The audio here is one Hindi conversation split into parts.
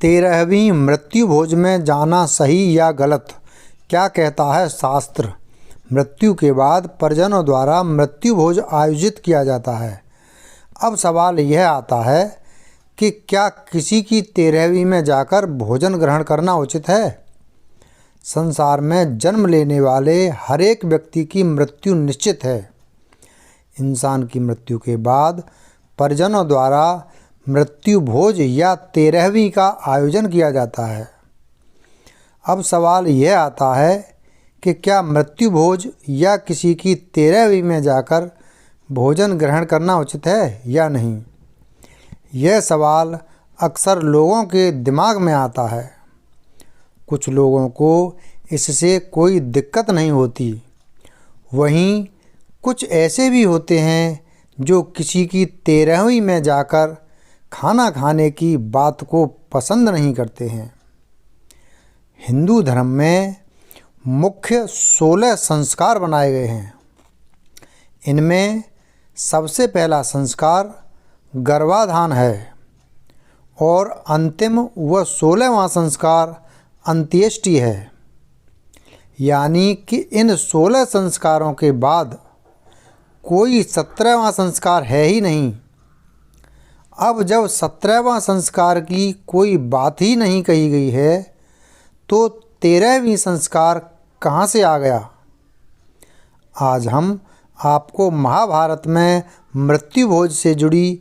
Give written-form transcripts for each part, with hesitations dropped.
13वीं मृत्यु भोज में जाना सही या गलत, क्या कहता है शास्त्र। मृत्यु के बाद परिजनों द्वारा मृत्यु भोज आयोजित किया जाता है। अब सवाल यह आता है कि क्या किसी की 13वीं में जाकर भोजन ग्रहण करना उचित है। संसार में जन्म लेने वाले हर एक व्यक्ति की मृत्यु निश्चित है। इंसान की मृत्यु के बाद परिजनों द्वारा मृत्यु भोज या 13वीं का आयोजन किया जाता है। अब सवाल यह आता है कि क्या मृत्यु भोज या किसी की 13वीं में जाकर भोजन ग्रहण करना उचित है या नहीं। यह सवाल अक्सर लोगों के दिमाग में आता है। कुछ लोगों को इससे कोई दिक्कत नहीं होती, वहीं कुछ ऐसे भी होते हैं जो किसी की 13वीं में जाकर खाना खाने की बात को पसंद नहीं करते हैं। हिंदू धर्म में मुख्य 16 संस्कार बनाए गए हैं। इनमें सबसे पहला संस्कार गर्भाधान है और अंतिम व 16वां संस्कार अंत्येष्टि है। यानी कि इन 16 संस्कारों के बाद कोई 17वां संस्कार है ही नहीं। अब जब 17वां संस्कार की कोई बात ही नहीं कही गई है तो 13वीं संस्कार कहाँ से आ गया। आज हम आपको महाभारत में मृत्यु भोज से जुड़ी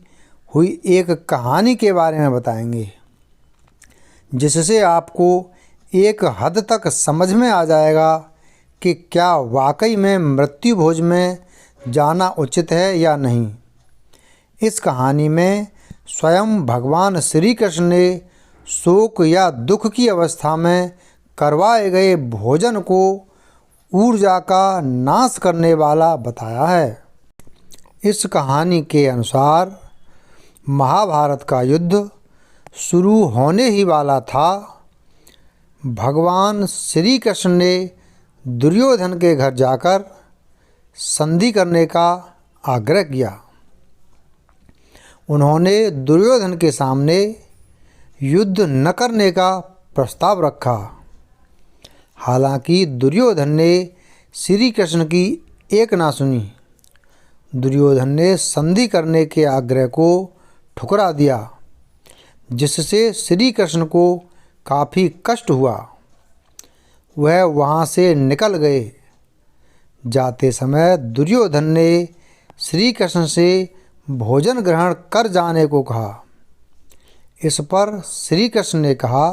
हुई एक कहानी के बारे में बताएंगे, जिससे आपको एक हद तक समझ में आ जाएगा कि क्या वाकई में मृत्यु भोज में जाना उचित है या नहीं। इस कहानी में स्वयं भगवान श्री कृष्ण ने शोक या दुख की अवस्था में करवाए गए भोजन को ऊर्जा का नाश करने वाला बताया है। इस कहानी के अनुसार महाभारत का युद्ध शुरू होने ही वाला था। भगवान श्री कृष्ण ने दुर्योधन के घर जाकर संधि करने का आग्रह किया। उन्होंने दुर्योधन के सामने युद्ध न करने का प्रस्ताव रखा। हालांकि दुर्योधन ने श्री कृष्ण की एक ना सुनी। दुर्योधन ने संधि करने के आग्रह को ठुकरा दिया, जिससे श्री कृष्ण को काफ़ी कष्ट हुआ। वह वहाँ से निकल गए। जाते समय दुर्योधन ने श्री कृष्ण से भोजन ग्रहण कर जाने को कहा। इस पर श्री कृष्ण ने कहा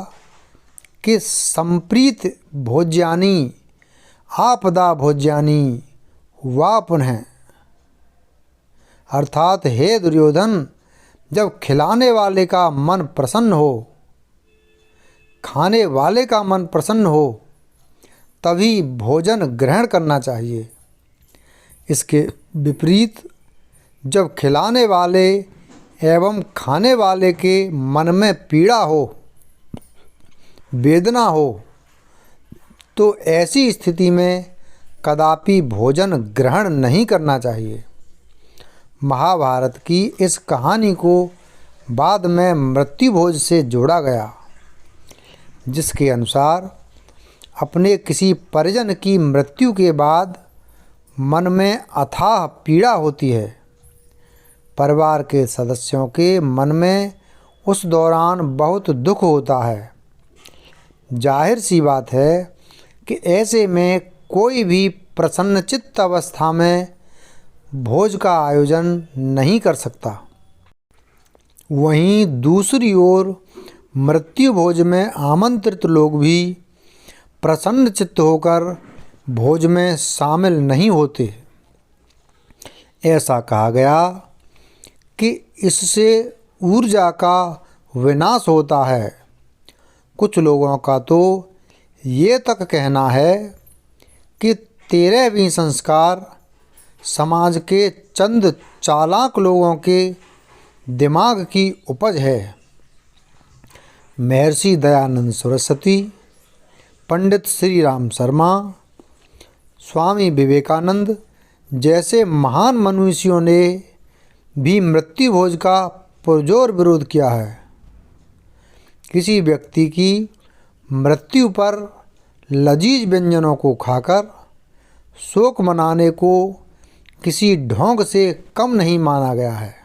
कि संप्रीत भोज्यानि आपदा भोज्यानि वा पुनः, अर्थात हे दुर्योधन, जब खिलाने वाले का मन प्रसन्न हो, खाने वाले का मन प्रसन्न हो, तभी भोजन ग्रहण करना चाहिए। इसके विपरीत जब खिलाने वाले एवं खाने वाले के मन में पीड़ा हो, वेदना हो, तो ऐसी स्थिति में कदापि भोजन ग्रहण नहीं करना चाहिए। महाभारत की इस कहानी को बाद में मृत्यु भोज से जोड़ा गया, जिसके अनुसार अपने किसी परिजन की मृत्यु के बाद मन में अथाह पीड़ा होती है। परिवार के सदस्यों के मन में उस दौरान बहुत दुख होता है। जाहिर सी बात है कि ऐसे में कोई भी प्रसन्नचित्त अवस्था में भोज का आयोजन नहीं कर सकता। वहीं दूसरी ओर मृत्यु भोज में आमंत्रित लोग भी प्रसन्नचित्त होकर भोज में शामिल नहीं होते। ऐसा कहा गया कि इससे ऊर्जा का विनाश होता है। कुछ लोगों का तो ये तक कहना है कि 13वीं संस्कार समाज के चंद चालाक लोगों के दिमाग की उपज है। महर्षि दयानंद सरस्वती, पंडित श्री राम शर्मा, स्वामी विवेकानंद जैसे महान मनुष्यों ने भी मृत्यु भोज का पुरजोर विरोध किया है। किसी व्यक्ति की मृत्यु पर लजीज व्यंजनों को खाकर शोक मनाने को किसी ढोंग से कम नहीं माना गया है।